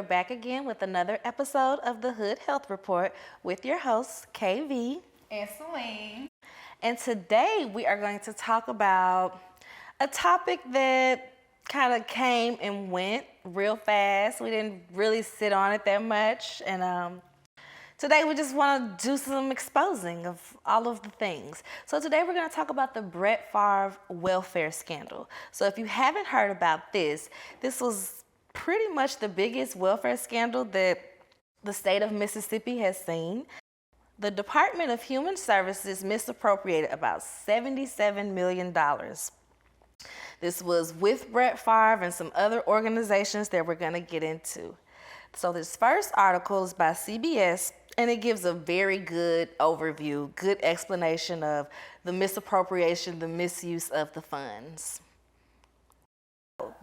we're back again with another episode of the Hood Health Report with your hosts, KV and Celine. And today we are going to talk about a topic that kind of came and went real fast. We didn't really sit on it that much. And today we just want to do some exposing of all of the things. So today we're going to talk about the Brett Favre welfare scandal. So if you haven't heard about this was pretty much the biggest welfare scandal that the state of Mississippi has seen. The Department of Human Services misappropriated about $77 million. This was with Brett Favre and some other organizations that we're going to get into. So this first article is by CBS, and it gives a very good overview, good explanation of the misappropriation, the misuse of the funds.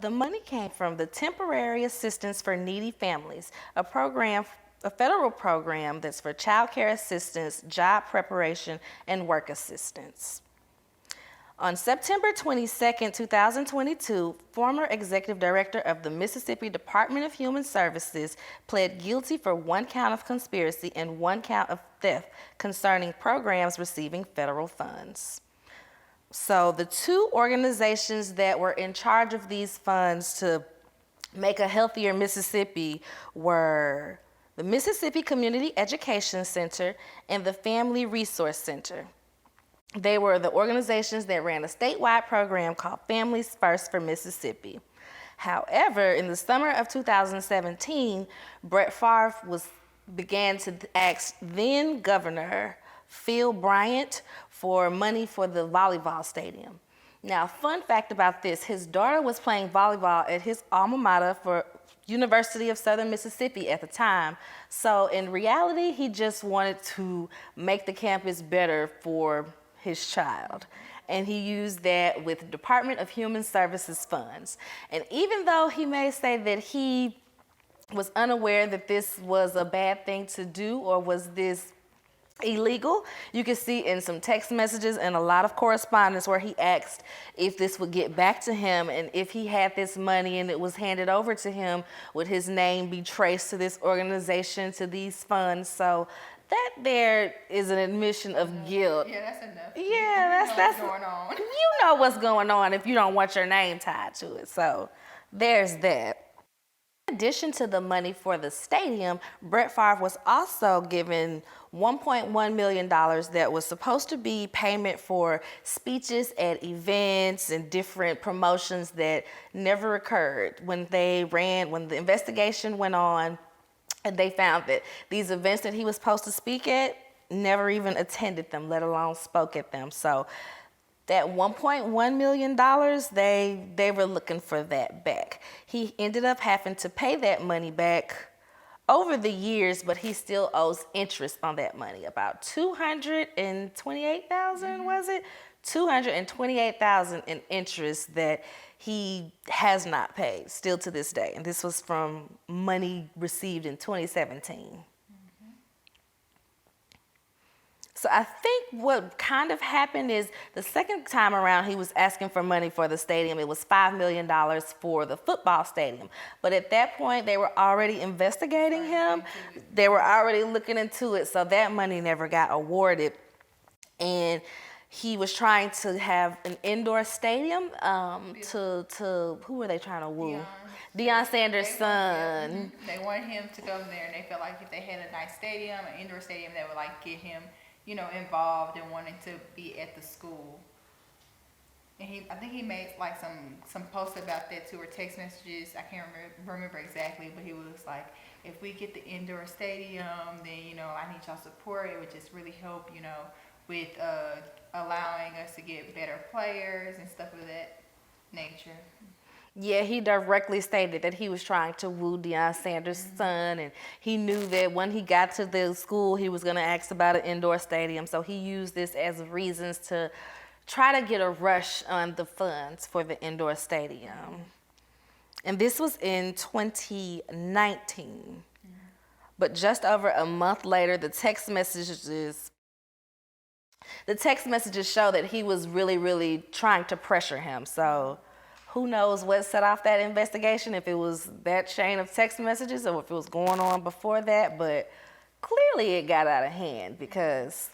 The money came from the Temporary Assistance for Needy Families, a federal program that's for child care assistance, job preparation, and work assistance. On September 22, 2022, former executive director of the Mississippi Department of Human Services pled guilty for 1 count of conspiracy and 1 count of theft concerning programs receiving federal funds. So the 2 organizations that were in charge of these funds to make a healthier Mississippi were the Mississippi Community Education Center and the Family Resource Center. They were the organizations that ran a statewide program called Families First for Mississippi. However, in the summer of 2017, Brett Favre began to ask then Governor Phil Bryant for money for the volleyball stadium. Now, fun fact about this, his daughter was playing volleyball at his alma mater for University of Southern Mississippi at the time. So in reality, he just wanted to make the campus better for his child. And he used that with Department of Human Services funds. And even though he may say that he was unaware that this was a bad thing to do or was this illegal, you can see in some text messages and a lot of correspondence where he asked if this would get back to him, and if he had this money and it was handed over to him, would his name be traced to this organization, to these funds. So that there is an admission of guilt. Yeah, that's enough. Yeah, that's what's going on. You know what's going on if you don't want your name tied to it. So there's that. In addition to the money for the stadium, Brett Favre was also given $1.1 million that was supposed to be payment for speeches at events and different promotions that never occurred. When the investigation went on, and they found that these events that he was supposed to speak at, never even attended them, let alone spoke at them. So that $1.1 million, they were looking for that back. He ended up having to pay that money back over the years, but he still owes interest on that money. About $228,000, was it? $228,000 in interest that he has not paid still to this day. And this was from money received in 2017. So I think what kind of happened is the second time around he was asking for money for the stadium. It was $5 million for the football stadium. But at that point, they were already investigating him. They were already looking into it. So that money never got awarded. And he was trying to have an indoor stadium to who were they trying to woo? Deion Sanders' son. They wanted him to come there, and they felt like if they had a nice stadium, an indoor stadium, that would like get him, involved and wanting to be at the school. And I think he made like some posts about that too, or text messages. I can't remember exactly, but he was like, if we get the indoor stadium, then I need y'all support. It would just really help, with allowing us to get better players and stuff of that nature. Yeah, he directly stated that he was trying to woo Deion Sanders' son, and he knew that when he got to the school, he was going to ask about an indoor stadium. So he used this as reasons to try to get a rush on the funds for the indoor stadium. And this was in 2019. But just over a month later, the text messages show that he was really, really trying to pressure him. So Who knows what set off that investigation, if it was that chain of text messages or if it was going on before that, but clearly it got out of hand because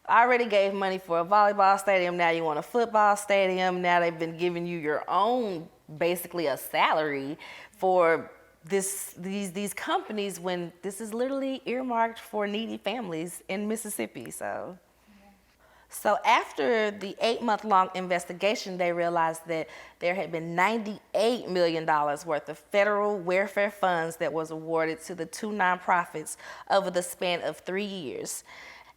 I already gave money for a volleyball stadium, now you want a football stadium, now they've been giving you your own, basically a salary for these companies when this is literally earmarked for needy families in Mississippi. So after the 8-month-long investigation, they realized that there had been $98 million worth of federal welfare funds that was awarded to the two nonprofits over the span of 3 years.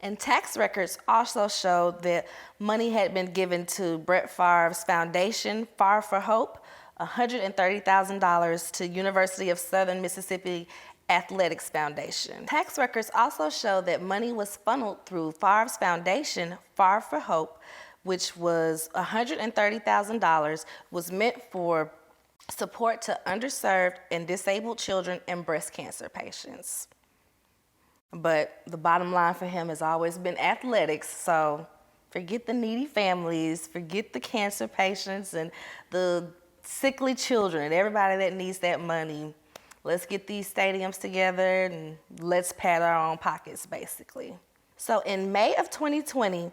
And tax records also showed that money had been given to Brett Favre's foundation, Far for Hope, $130,000 to University of Southern Mississippi Athletics Foundation. Tax records also show that money was funneled through Favre's foundation, Far for Hope, which was $130,000, was meant for support to underserved and disabled children and breast cancer patients. But the bottom line for him has always been athletics, so forget the needy families, forget the cancer patients and the sickly children and everybody that needs that money. Let's get these stadiums together and let's pad our own pockets, basically. So in May of 2020,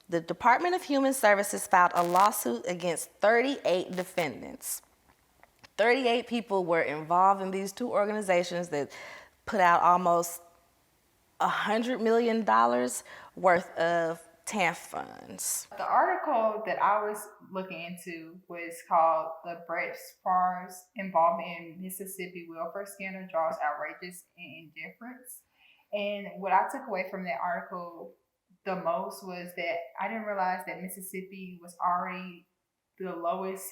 the Department of Human Services filed a lawsuit against 38 defendants. 38 people were involved in these two organizations that put out almost $100 million worth of TANF funds. The article that I was looking into was called "The Brett Favre's Involvement in Mississippi Welfare Scandal Draws Outrageous Indifference." And what I took away from that article the most was that I didn't realize that Mississippi was already the lowest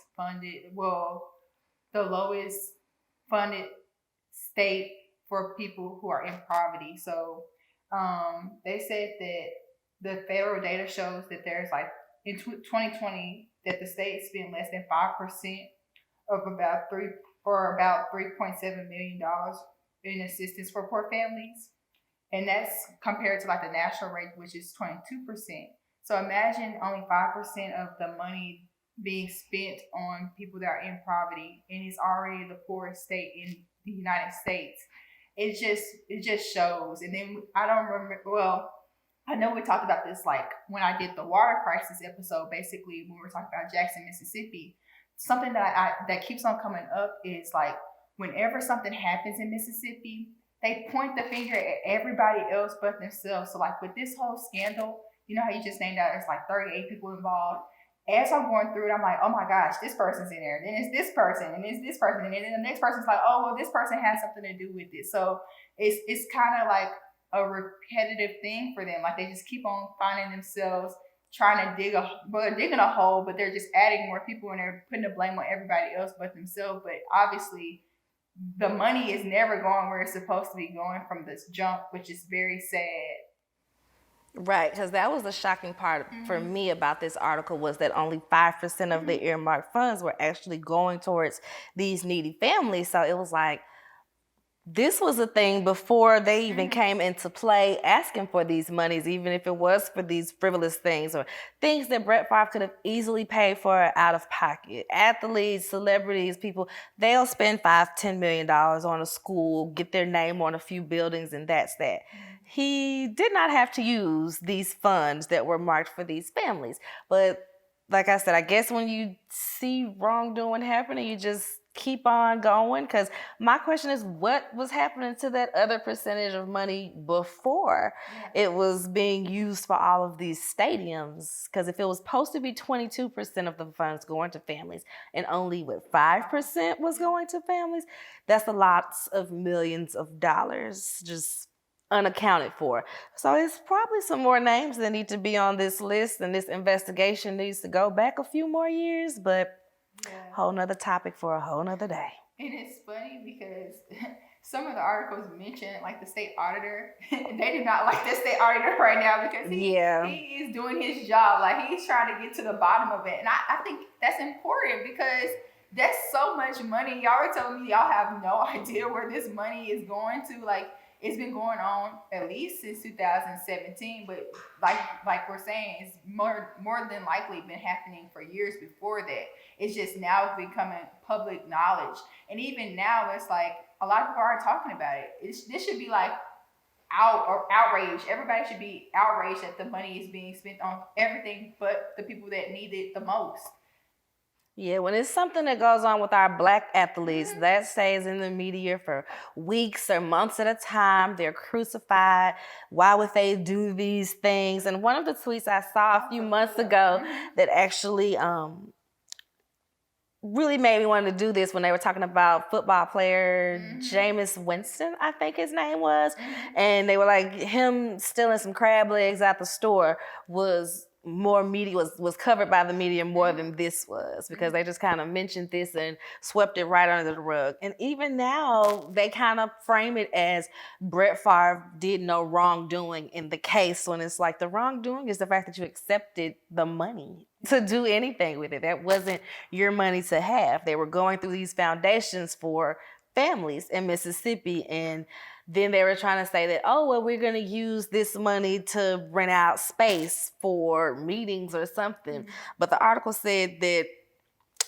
funded state for people who are in poverty. So they said that the federal data shows that there's like in 2020 that the state spent less than 5% of about $3.7 million in assistance for poor families. And that's compared to like the national rate, which is 22%. So imagine only 5% of the money being spent on people that are in poverty, and it's already the poorest state in the United States. It just shows. And then I don't remember, well, I know we talked about this like when I did the water crisis episode, basically when we were talking about Jackson, Mississippi. Something that keeps on coming up is like whenever something happens in Mississippi, they point the finger at everybody else but themselves. So like with this whole scandal, you know how you just named out there's like 38 people involved. As I'm going through it, I'm like, oh my gosh, this person's in there. Then it's this person, and it's this person, and then the next person's like, oh well, this person has something to do with it. So it's kind of like a repetitive thing for them. Like they just keep on finding themselves trying to they're digging a hole, but they're just adding more people and they're putting the blame on everybody else but themselves. But obviously the money is never going where it's supposed to be going from this jump, which is very sad. Right, because that was the shocking part for me about this article was that only 5% of the earmarked funds were actually going towards these needy families. So it was like, this was a thing before they even came into play asking for these monies, even if it was for these frivolous things or things that Brett Favre could have easily paid for out of pocket. Athletes, celebrities, people, they'll spend $5-10 million on a school, get their name on a few buildings, and that's that. He did not have to use these funds that were marked for these families. But like I said, I guess when you see wrongdoing happening, you just keep on going. Because my question is, what was happening to that other percentage of money before it was being used for all of these stadiums? Because if it was supposed to be 22% of the funds going to families and only 5% was going to families, that's a lots of millions of dollars just unaccounted for. So it's probably some more names that need to be on this list, and this investigation needs to go back a few more years, but whole nother topic for a whole nother day. And it's funny because some of the articles mention like the state auditor. They do not like the state auditor right now because he is doing his job. Like he's trying to get to the bottom of it. And I think that's important because that's so much money. Y'all were telling me y'all have no idea where this money is going to. Like it's been going on at least since 2017, but like we're saying, it's more than likely been happening for years before that. It's just now becoming public knowledge, and even now, it's like a lot of people aren't talking about it. This should be like outraged. Everybody should be outraged that the money is being spent on everything but the people that need it the most. Yeah, when it's something that goes on with our Black athletes, that stays in the media for weeks or months at a time. They're crucified. Why would they do these things? And one of the tweets I saw a few months ago that actually really made me want to do this when they were talking about football player Jameis Winston, I think his name was. And they were like, him stealing some crab legs out the store was more media, was covered by the media more than this was, because they just kind of mentioned this and swept it right under the rug. And even now, they kind of frame it as Brett Favre did no wrongdoing in the case, when it's like the wrongdoing is the fact that you accepted the money to do anything with it. That wasn't your money to have. They were going through these foundations for families in Mississippi, and then they were trying to say that, oh, well, we're going to use this money to rent out space for meetings or something. But the article said that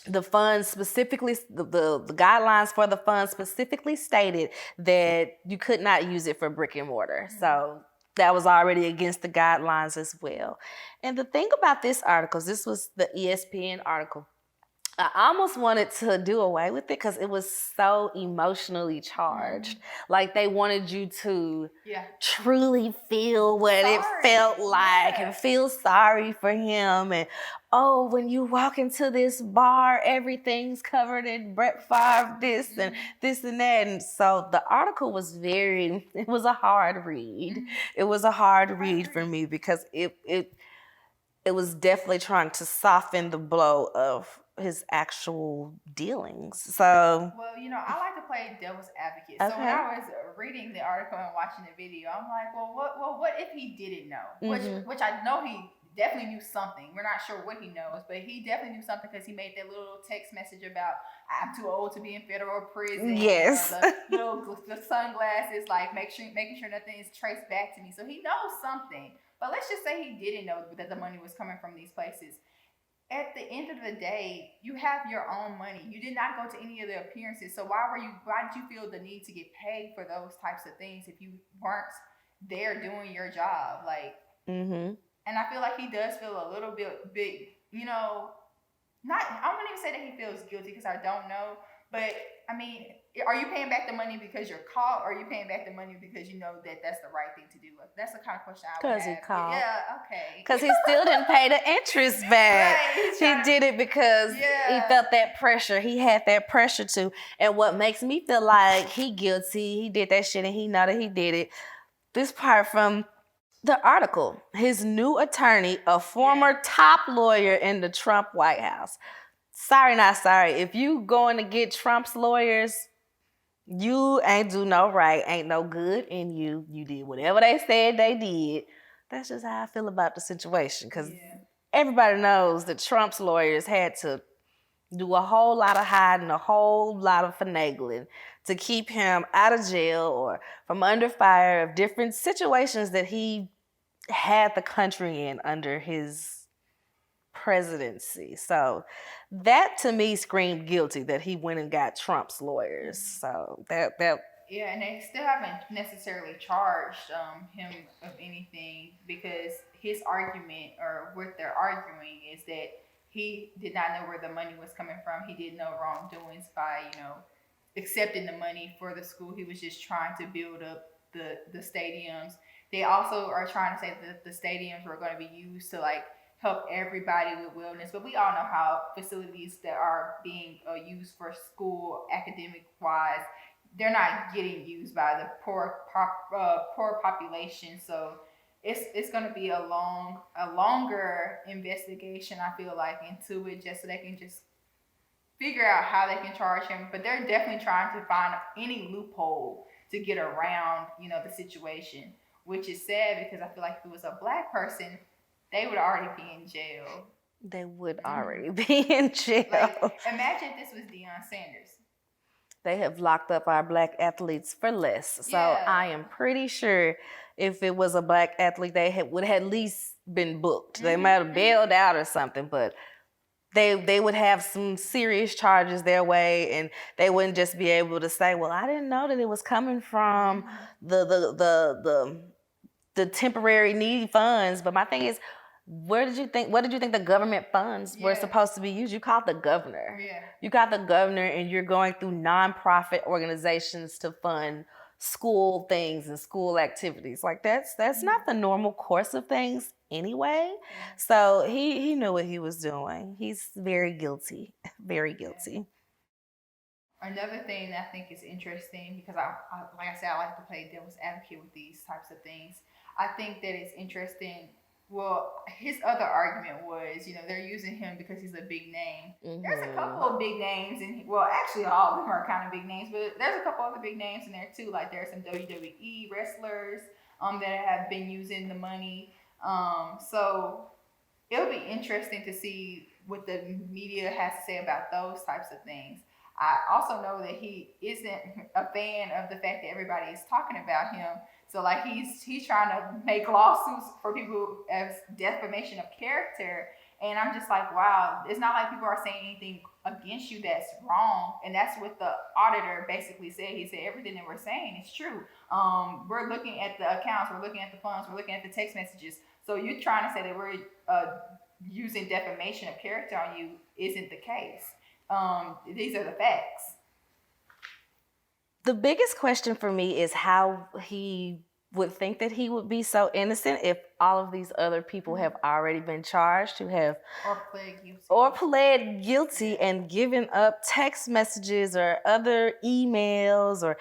the funds specifically, the guidelines for the funds specifically stated that you could not use it for brick and mortar. So that was already against the guidelines as well. And the thing about this article, this was the ESPN article, I almost wanted to do away with it because it was so emotionally charged. Like they wanted you to truly feel what it felt like and feel sorry for him. And, oh, when you walk into this bar, everything's covered in Brett Favre, this and this and that. And so the article was it was a hard read. It was a hard read for me because it was definitely trying to soften the blow of his actual dealings. So, well, I like to play devil's advocate. Okay. So when I was reading the article and watching the video, I'm like, well, what if he didn't know? Which I know he definitely knew something. We're not sure what he knows, but he definitely knew something because he made that little text message about, I'm too old to be in federal prison. Yes. The sunglasses, like making sure nothing is traced back to me. So he knows something. But let's just say he didn't know that the money was coming from these places. At the end of the day, you have your own money. You did not go to any of the appearances. So why did you feel the need to get paid for those types of things if you weren't there doing your job? Like, and I feel like he does feel a little bit, I wouldn't even say that he feels guilty because I don't know. But, I mean, are you paying back the money because you're caught, or are you paying back the money because you know that that's the right thing to do? That's the kind of question I would have. Because he caught. Yeah, okay. Because he still didn't pay the interest back. He did it because he felt that pressure. He had that pressure to. And what makes me feel like he guilty, he did that shit and he know that he did it. This part from the article. His new attorney, a former top lawyer in the Trump White House. Sorry, not sorry. If you going to get Trump's lawyers, you ain't do no right, ain't no good in you. You did whatever they said they did. That's just how I feel about the situation. Because everybody knows that Trump's lawyers had to do a whole lot of hiding, a whole lot of finagling to keep him out of jail or from under fire of different situations that he had the country in under his presidency. So that to me screamed guilty that he went and got Trump's lawyers. So that yeah, and they still haven't necessarily charged him of anything because his argument, or what they're arguing, is that he did not know where the money was coming from. He did no wrongdoings by accepting the money for the school. He was just trying to build up the stadiums. They also are trying to say that the stadiums were going to be used to help everybody with wellness, but we all know how facilities that are being used for school academic wise, they're not getting used by the poor population. So it's going to be a longer investigation, I feel like, into it, just so they can just figure out how they can charge him. But they're definitely trying to find any loophole to get around the situation, which is sad because I feel like if it was a Black person, they would already be in jail. They would already be in jail. Imagine if this was Deion Sanders. they have locked up our black athletes for less. So Yeah. I am pretty sure if it was a black athlete, they would have at least been booked. They might have bailed out or something, but they would have some serious charges their way, and they wouldn't just be able to say, well, I didn't know that it was coming from the temporary needy funds. But my thing is, what did you think the government funds were supposed to be used? You called the governor. Yeah. You got the governor, and you're going through nonprofit organizations to fund school things and school activities. Like that's not the normal course of things anyway. So he knew what he was doing. He's very guilty. Very guilty. Another thing that I think is interesting, because I like I said, I like to play devil's advocate with these types of things. I think that it's interesting. Well, his other argument was, they're using him because he's a big name. There's a couple of big names, and well, actually, all of them are kind of big names, but there's a couple other big names in there too. Like there's some WWE wrestlers that have been using the money. So it'll be interesting to see what the media has to say about those types of things. I also know that he isn't a fan of the fact that everybody is talking about him. So like he's trying to make lawsuits for people as defamation of character. And I'm just like, wow, it's not like people are saying anything against you that's wrong. And that's what the auditor basically said. He said everything that we're saying is true. We're looking at the accounts, we're looking at the funds, we're looking at the text messages. So you're trying to say that we're using defamation of character on you isn't the case. These are the facts. The biggest question for me is how he would think that he would be so innocent if all of these other people have already been charged, who have pled guilty and given up text messages or other emails or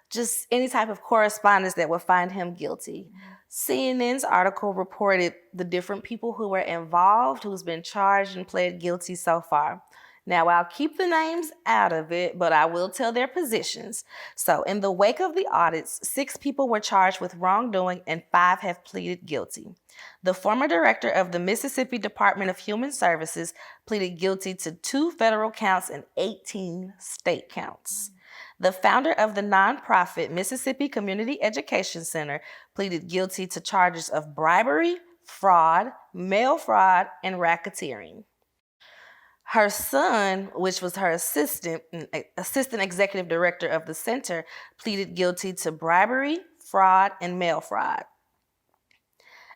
just any type of correspondence that would find him guilty. CNN's article reported the different people who were involved, who's been charged and pled guilty so far. Now, I'll keep the names out of it, but I will tell their positions. So, in the wake of the audits, 6 people were charged with wrongdoing and 5 have pleaded guilty. The former director of the Mississippi Department of Human Services pleaded guilty to 2 federal counts and 18 state counts. The founder of the nonprofit Mississippi Community Education Center pleaded guilty to charges of bribery, fraud, mail fraud, and racketeering. Her son, which was her assistant executive director of the center, pleaded guilty to bribery, fraud, and mail fraud.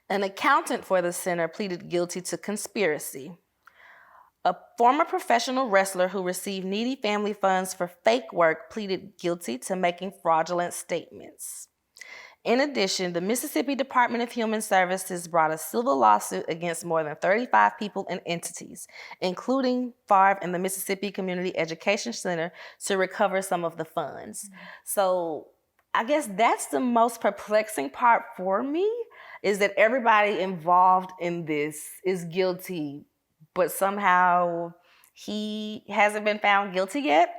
An accountant for the center pleaded guilty to conspiracy. A former professional wrestler who received needy family funds for fake work pleaded guilty to making fraudulent statements. In addition, the Mississippi Department of Human Services brought a civil lawsuit against more than 35 people and entities, including Favre and the Mississippi Community Education Center, to recover some of the funds. So I guess that's the most perplexing part for me, is that everybody involved in this is guilty, but somehow he hasn't been found guilty yet.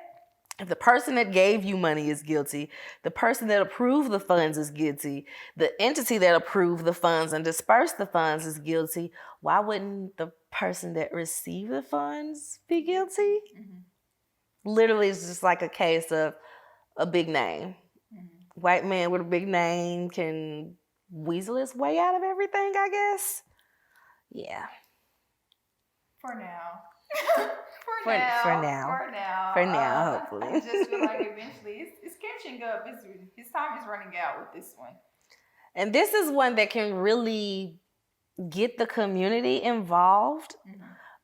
If the person that gave you money is guilty, the person that approved the funds is guilty, the entity that approved the funds and dispersed the funds is guilty, why wouldn't the person that received the funds be guilty? Literally, it's just like a case of a big name. White man with a big name can weasel his way out of everything, I guess. Yeah. For now. For now, hopefully. I just feel like eventually it's catching up. His time is running out with this one. And this is one that can really get the community involved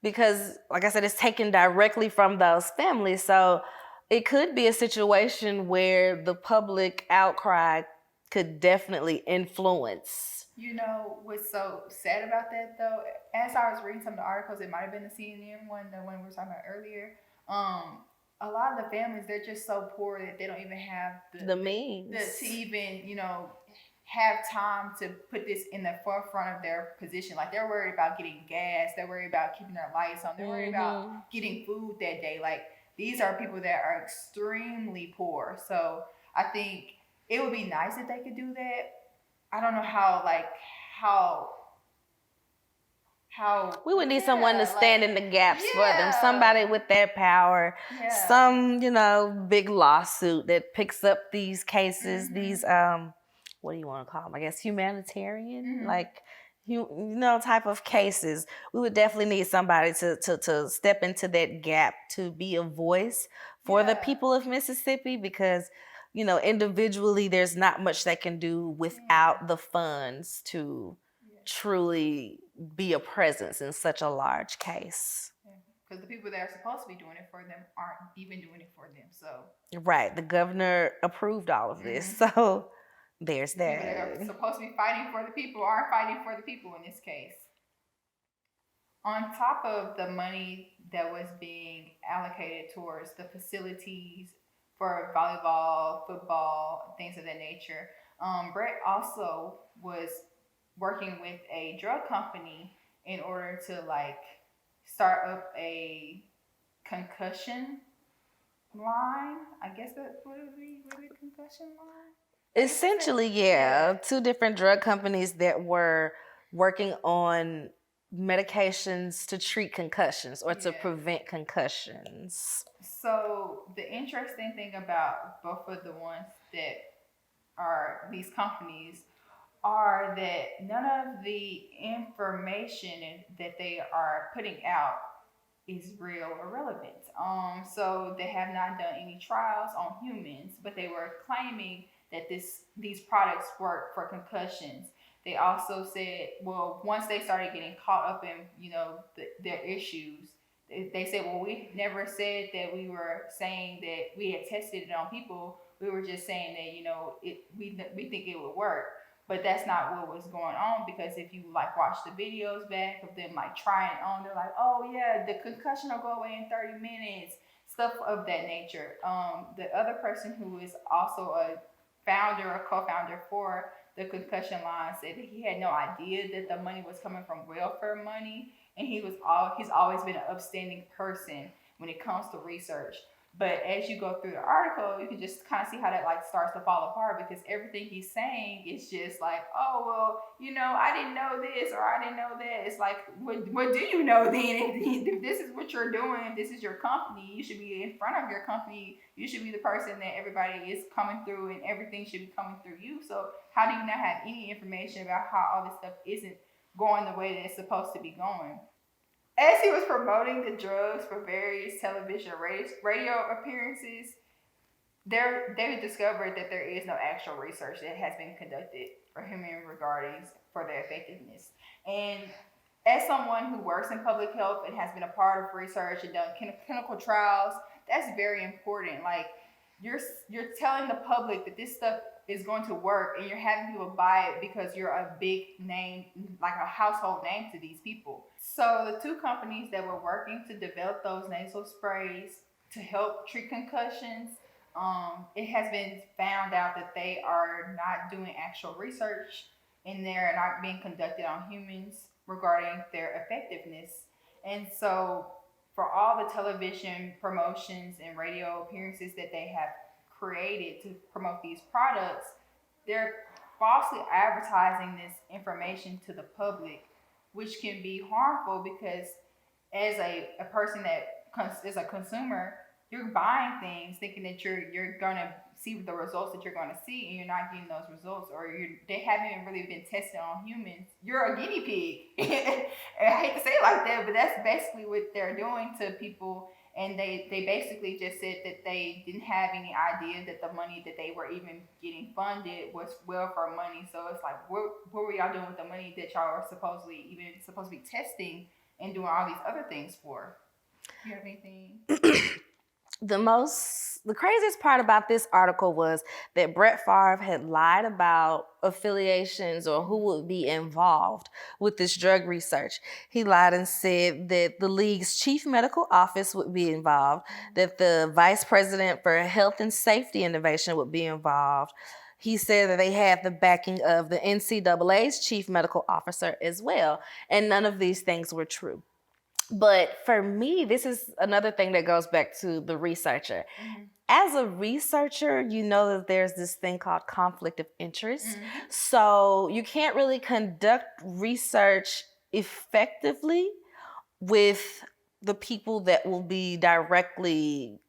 because, like I said, it's taken directly from those families. So it could be a situation where the public outcry could definitely influence. You know what's so sad about that though? As I was reading some of the articles, it might have been the CNN one, the one we were talking about earlier. A lot of the families, they're just so poor that they don't even have the means to even, have time to put this in the forefront of their position. Like they're worried about getting gas, they're worried about keeping their lights on, they're worried about getting food that day. Like these are people that are extremely poor. So I think it would be nice if they could do that. I don't know how how We would need someone to stand in the gaps for them. yeah. Somebody with that power. Yeah. Some, big lawsuit that picks up these cases, these what do you want to call them? I guess humanitarian, type of cases. We would definitely need somebody to step into that gap, to be a voice for the people of Mississippi, because individually there's not much they can do without the funds to truly be a presence in such a large case. Because the people that are supposed to be doing it for them aren't even doing it for them. So right, the governor approved all of this, so there's that. People that are supposed to be fighting for the people aren't fighting for the people in this case. On top of the money that was being allocated towards the facilities for volleyball, football, things of that nature, Brett also was working with a drug company in order to start up a concussion line. I guess that would it be a concussion line? Essentially, yeah. Two different drug companies that were working on medications to treat concussions or to prevent concussions. So the interesting thing about both of the ones that are these companies are that none of the information that they are putting out is real or relevant. So they have not done any trials on humans, but they were claiming that these products work for concussions. They also said, well, once they started getting caught up in their issues, they said, well, we never said that we were saying that we had tested it on people. We were just saying that we think it would work. But that's not what was going on, because if you watch the videos back of them trying it on, they're like, oh yeah, the concussion will go away in 30 minutes, stuff of that nature. The other person who is also a founder or co-founder for the concussion line said that he had no idea that the money was coming from welfare money, and he's always been an upstanding person when it comes to research. But as you go through the article, you can just kind of see how that starts to fall apart, because everything he's saying is just oh, well, I didn't know this or I didn't know that. It's what do you know then? If this is what you're doing, if this is your company, you should be in front of your company. You should be the person that everybody is coming through, and everything should be coming through you. So how do you not have any information about how all this stuff isn't going the way that it's supposed to be going? As he was promoting the drugs for various television radio appearances, they discovered that there is no actual research that has been conducted for human regarding for their effectiveness. And as someone who works in public health and has been a part of research and done clinical trials, that's very important. You're telling the public that this stuff is going to work, and you're having people buy it because you're a big name, a household name to these people. So the two companies that were working to develop those nasal sprays to help treat concussions, it has been found out that they are not doing actual research, and they're not being conducted on humans regarding their effectiveness. And so for all the television promotions and radio appearances that they have created to promote these products, they're falsely advertising this information to the public, which can be harmful, because as a person that is a consumer, you're buying things thinking that you're going to see the results that you're going to see, and you're not getting those results, or they haven't really been tested on humans. You're a guinea pig. I hate to say it like that, but that's basically what they're doing to people. And they basically just said that they didn't have any idea that the money that they were even getting funded was welfare money. So it's what were y'all doing with the money that y'all are supposed to be testing and doing all these other things for? Do you have anything? The craziest part about this article was that Brett Favre had lied about affiliations or who would be involved with this drug research. He lied and said that the league's chief medical office would be involved, that the vice president for health and safety innovation would be involved. He said that they had the backing of the NCAA's chief medical officer as well, and none of these things were true. But for me, this is another thing that goes back to the researcher. Mm-hmm. As a researcher, you know that there's this thing called conflict of interest. Mm-hmm. So you can't really conduct research effectively with the people that will be directly,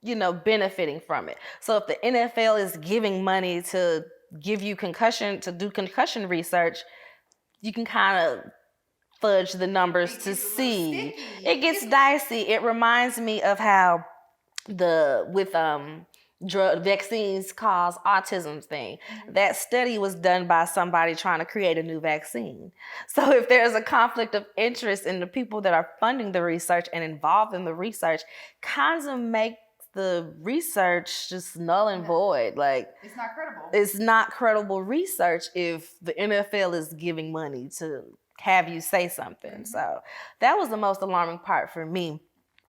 benefiting from it. So if the NFL is giving money to give you to do concussion research, you can kind of fudge the numbers to see. It gets dicey. It reminds me of how with drug vaccines cause autism thing. That study was done by somebody trying to create a new vaccine. So if there's a conflict of interest in the people that are funding the research and involved in the research, kinds of make the research just null and void. Like, it's not credible. It's not credible research if the NFL is giving money to have you say something. So that was the most alarming part for me.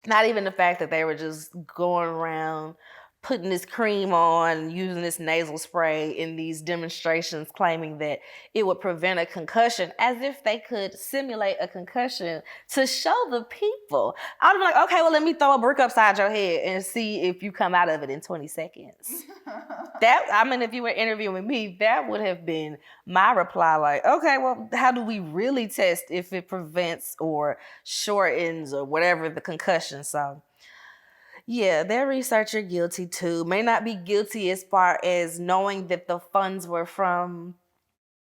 Not even the fact that they were just going around putting this cream on, using this nasal spray in these demonstrations, claiming that it would prevent a concussion, as if they could simulate a concussion to show the people. I would be like, okay, well, let me throw a brick upside your head and see if you come out of it in 20 seconds. If you were interviewing me, that would have been my reply. Like, okay, well, how do we really test if it prevents or shortens or whatever the concussion? So, yeah, their researcher guilty too. May not be guilty as far as knowing that the funds were from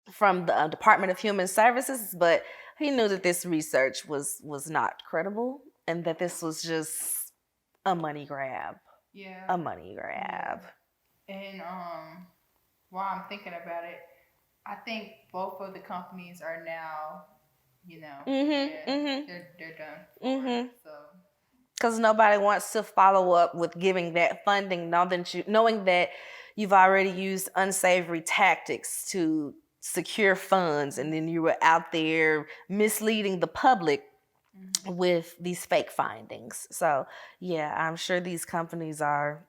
the Department of Human Services, but he knew that this research was not credible and that this was just a money grab. Yeah. A money grab. Yeah. And while I'm thinking about it, I think both of the companies are now, they're done. So. Because nobody wants to follow up with giving that funding, knowing that you've already used unsavory tactics to secure funds, and then you were out there misleading the public with these fake findings. So, yeah, I'm sure these companies are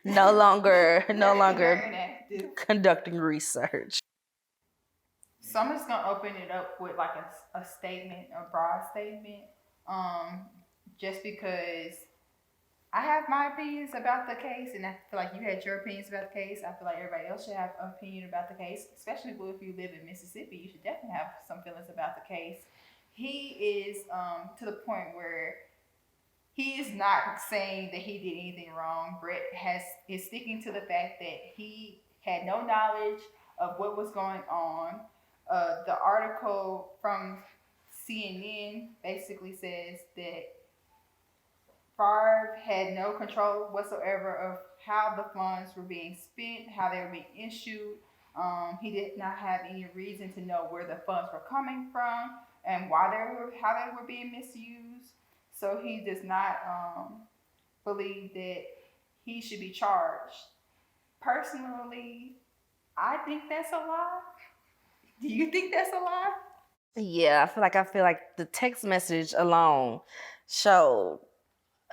no longer conducting research. So I'm just gonna open it up with like a statement, a broad statement. Just because I have my opinions about the case, and I feel like you had your opinions about the case. I feel like everybody else should have an opinion about the case, especially if you live in Mississippi. You should definitely have some feelings about the case. He is to the point where he is not saying that he did anything wrong. Brett is sticking to the fact that he had no knowledge of what was going on. The article from CNN basically says that Favre had no control whatsoever of how the funds were being spent, how they were being issued. He did not have any reason to know where the funds were coming from and how they were being misused. So he does not believe that he should be charged. Personally, I think that's a lie. Do you think that's a lie? Yeah, I feel like the text message alone showed,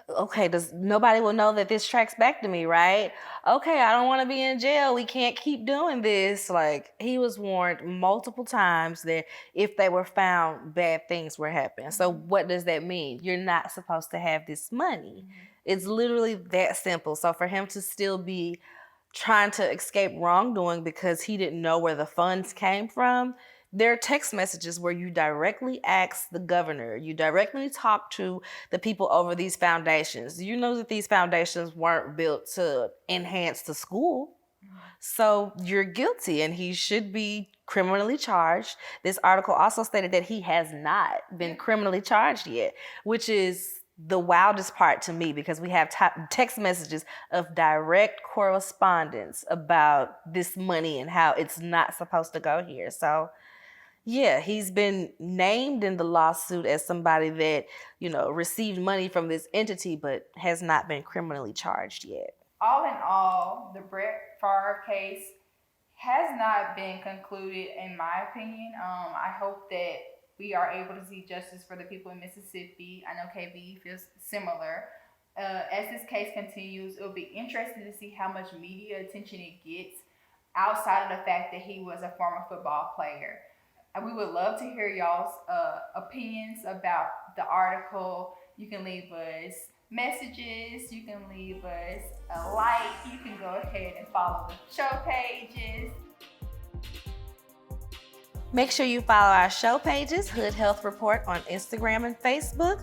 okay, nobody will know that this tracks back to me, right? Okay, I don't want to be in jail. We can't keep doing this. Like, he was warned multiple times that if they were found, bad things were happening. So what does that mean? You're not supposed to have this money. It's literally that simple. So for him to still be trying to escape wrongdoing because he didn't know where the funds came from, there are text messages where you directly ask the governor, you directly talk to the people over these foundations. You know that these foundations weren't built to enhance the school. So you're guilty and he should be criminally charged. This article also stated that he has not been criminally charged yet, which is the wildest part to me, because we have text messages of direct correspondence about this money and how it's not supposed to go here. So yeah, he's been named in the lawsuit as somebody that, received money from this entity, but has not been criminally charged yet. All in all, the Brett Favre case has not been concluded, in my opinion. I hope that we are able to see justice for the people in Mississippi. I know KB feels similar. As this case continues, it'll be interesting to see how much media attention it gets outside of the fact that he was a former football player. We would love to hear y'all's opinions about the article. You can leave us messages. You can leave us a like. You can go ahead and follow the show pages. Make sure you follow our show pages, Hood Health Report on Instagram and Facebook,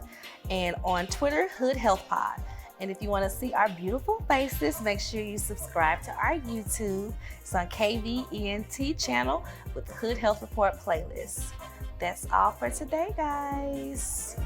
and on Twitter, Hood Health Pod. And if you want to see our beautiful faces, make sure you subscribe to our YouTube. It's on KVENT channel with the Hood Health Report playlist. That's all for today, guys.